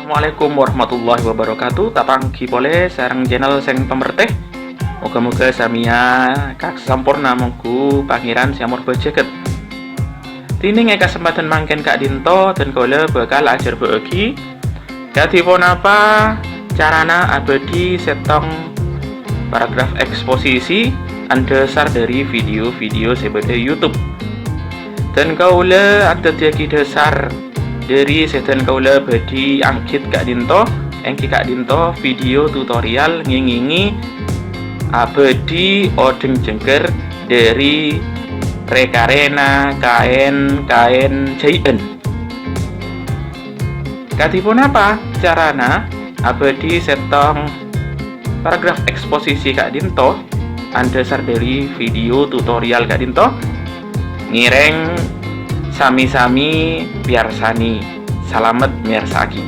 Assalamualaikum warahmatullahi wabarakatuh. Tapang gipole sareng channel sing pemertih. Moga-moga samia kak sampurna mongku pangeran siamur bajeket. Tining kesempatan mangken Kak Dinto dan kole bakal ajar bagi. Kadipun apa carana abadi setong paragraf eksposisi andasar dari video-video sebeda YouTube. Dan kaula ada tiaki dasar dari sedan kaula badi angkit Kak Dinto, engki Kak Dinto video tutorial ngingingi abadi odeng jengker dari rekarena kain jaien. Kadipun apa carana abadi setong paragraf eksposisi Kak Dinto andasar dari video tutorial Kak Dinto ngireng sami-sami piarsani. Salamet miarsaki.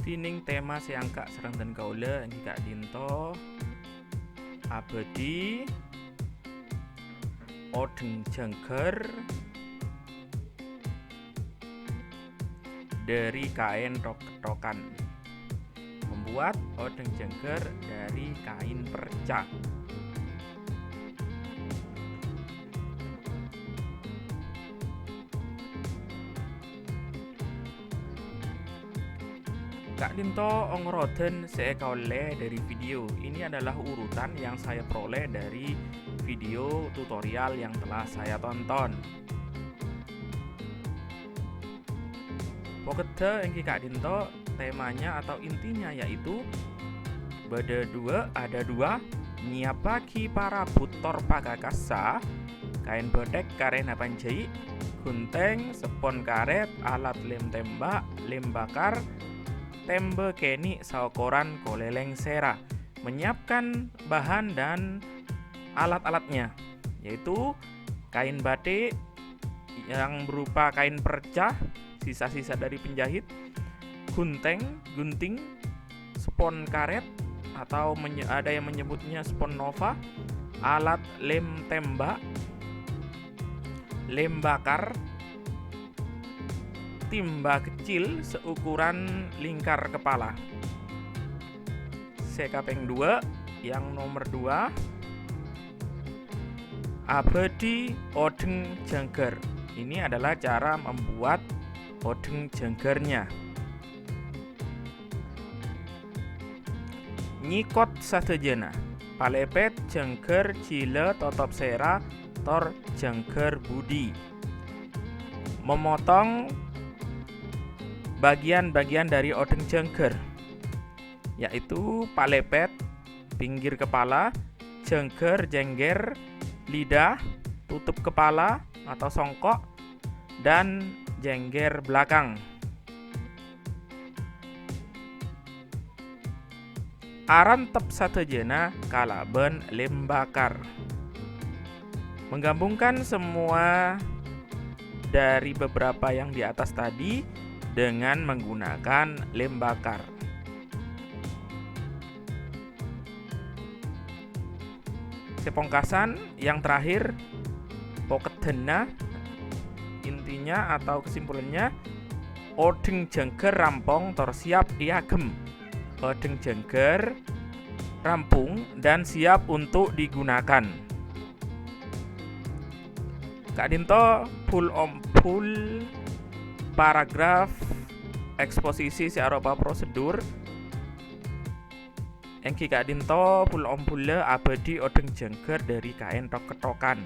Tining tema siang Kak serang dan kaula ini Kak Dinto abadi odeng jengker dari kain rok-rokan. Membuat odeng jengker dari kain perca. Kak Dinto ongroden saya kaole dari video. Ini adalah urutan yang saya peroleh dari video tutorial yang telah saya tonton. Pokoknya yang Kak Dinto temanya atau intinya yaitu ada dua nyiapaki para butor pagakasa kain bodek karen panjai gunteng sepon karet alat lem tembak lem bakar tembe keni saukoran koleleng sera. Menyiapkan bahan dan alat-alatnya yaitu kain batik yang berupa kain perca sisa-sisa dari penjahit, gunting, spon karet atau ada yang menyebutnya spon nova, alat lem tembak, lem bakar, timba kecil seukuran lingkar kepala. Sekapeng 2 yang nomor 2 abadi odeng jengker. Ini adalah cara membuat odeng jengkernya. Nyikot sadejana palepet jengker cile totop sera tor jengker budi. Memotong bagian-bagian dari odeng jengker yaitu palepet pinggir kepala, jengger lidah, tutup kepala atau songkok, dan jengger belakang. Arantep satejena kalaben lem bakar. Menggabungkan semua dari beberapa yang di atas tadi dengan menggunakan lem bakar. Sepongkasan yang terakhir pokedena. Intinya atau kesimpulannya odeng jengker rampung tor siap diagem. Odeng jengker rampung dan siap untuk digunakan. Kak Dinto full paragraf eksposisi searopa prosedur engki Kak Dinto full abadi odeng jengker dari kain rok-rokan.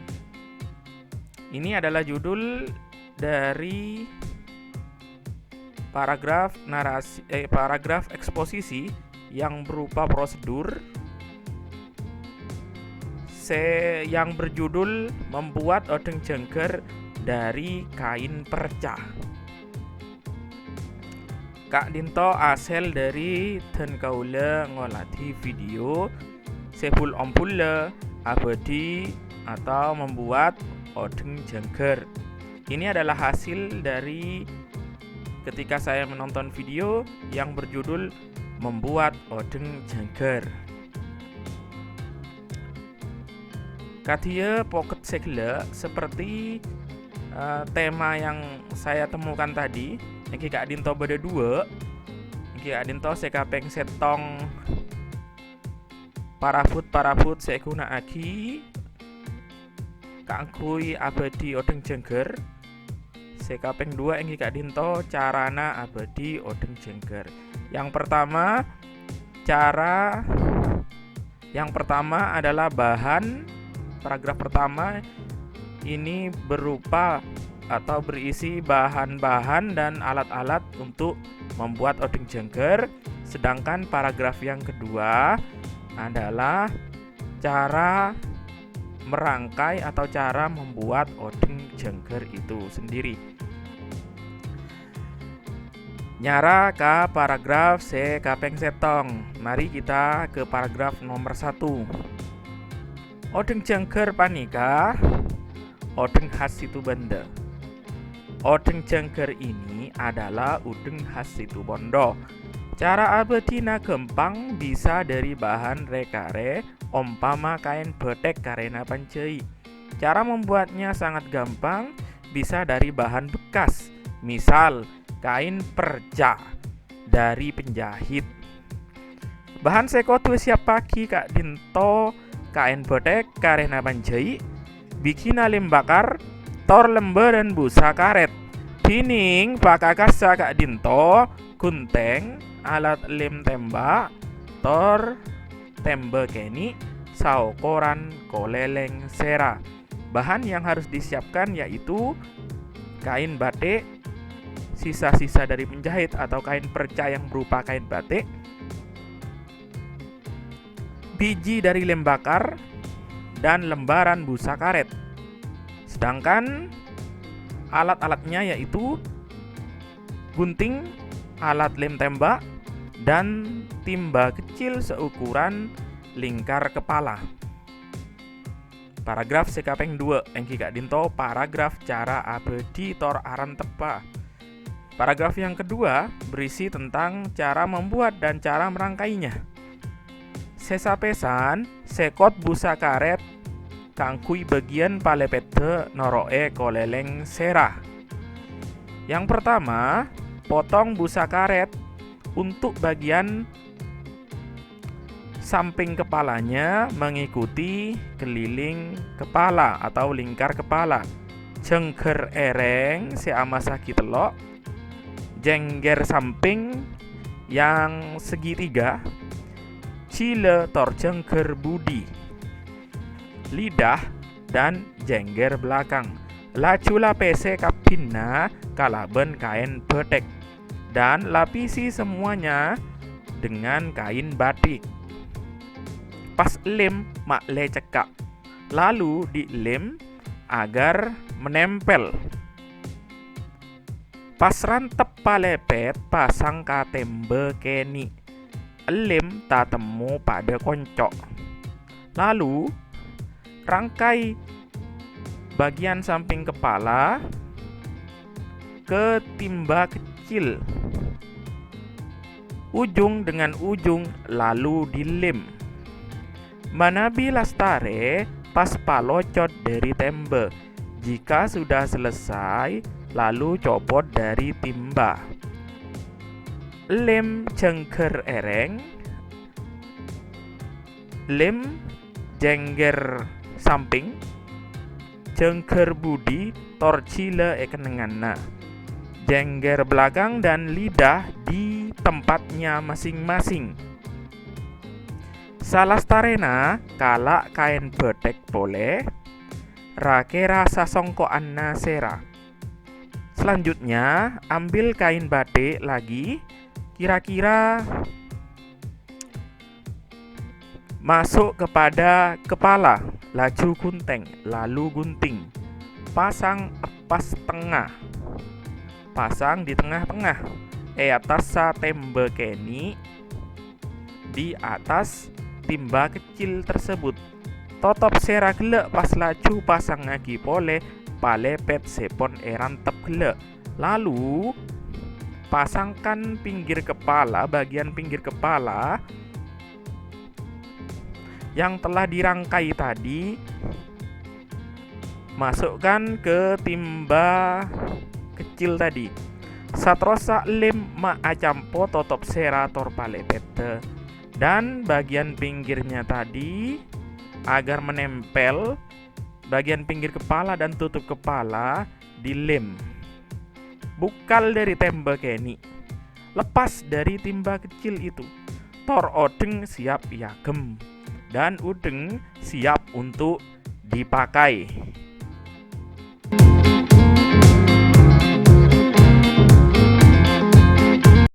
Ini adalah judul dari paragraf eksposisi yang berupa prosedur yang berjudul membuat odeng jengker dari kain perca. Kak Dinto asal dari dan kaula ngoladi video sepul abadi atau membuat odeng jengker. Ini adalah hasil dari ketika saya menonton video yang berjudul membuat odeng jengker. Katia pocket segala seperti tema yang saya temukan tadi. Iki Kak Dinto beda dua. Iki Kak Dinto sekapeng setong parabut saya guna aki kangkui abadi odeng jengger. Sekapeng dua iki Kak Dinto carana abadi odeng jengger. Yang pertama adalah bahan. Paragraf pertama ini berupa atau berisi bahan-bahan dan alat-alat untuk membuat odeng jengger. Sedangkan paragraf yang kedua adalah cara merangkai atau cara membuat odeng jengger itu sendiri. Nyara ke paragraf sekapeng setong. Mari kita ke paragraf nomor 1. Odeng jengger panika odeng khas Situbenda. Odeng jengger ini adalah odeng khas Situbondo. Cara abadina gempang bisa dari bahan rekare, umpama kain betek karena pancai. Cara membuatnya sangat gampang, bisa dari bahan bekas, misal kain perca dari penjahit. Bahan sekotu siap pagi Kak Dinto kain betek karena pancai, bikin lem bakar, tor lembar dan busa karet. Dining pakakasa Kak Dinto gunteng alat lem tembak, tor tembak keni, saukoran koleleng sera. Bahan yang harus disiapkan yaitu kain batik, sisa-sisa dari penjahit atau kain perca yang berupa kain batik, biji dari lem bakar, dan lembaran busa karet. Sedangkan alat-alatnya yaitu gunting, alat lem tembak, dan timba kecil seukuran lingkar kepala. Paragraf sekapeng 2 engki Kak Dinto paragraf cara abadi tor aran tepa. Paragraf yang kedua berisi tentang cara membuat dan cara merangkainya. Sesapesan sekot busa karet kangkui bagian palepete noroe koleleng serah. Yang pertama, potong busa karet untuk bagian samping kepalanya mengikuti keliling kepala atau lingkar kepala. Jengger ereng seamasaki telok, jengger samping yang segitiga, cile tor jengger budi, lidah dan jengger belakang. Lacula pese kapinna kalaben kain betek dan lapisi semuanya dengan kain batik. Pas lem makle cekak, lalu dilem agar menempel. Pas rantep palepet pasang katembe keni, lem tak temu pada koncok. Lalu rangkai bagian samping kepala ke timba kecil, ujung dengan ujung, lalu dilem. Manabi lastare pas palocot dari tembe. Jika sudah selesai, lalu copot dari timba. Lem jengger ereng, lem jengger samping, jengger budi torcile ekenenganna, jengger belakang dan lidah di tempatnya masing-masing. Salastarena kalak kain betek boleh, rakera sasongkoan nasera. Selanjutnya ambil kain batik lagi, kira-kira masuk kepada kepala, laju gunting, lalu gunting. Pasang epas tengah, pasang di tengah-tengah. Atas sa tembe keni, di atas timba kecil tersebut. Totop sera gelek pas laju pasang lagi pole palepet sepon erantep gelek. Lalu pasangkan pinggir kepala, bagian pinggir kepala yang telah dirangkai tadi masukkan ke timba kecil tadi. Satrosa lem ma acampo totop serator palepete. Dan bagian pinggirnya tadi agar menempel, bagian pinggir kepala dan tutup kepala dilem. Bukal dari tembak ini. Lepas dari timba kecil itu, tor odeng siap yagem dan udeng siap untuk dipakai.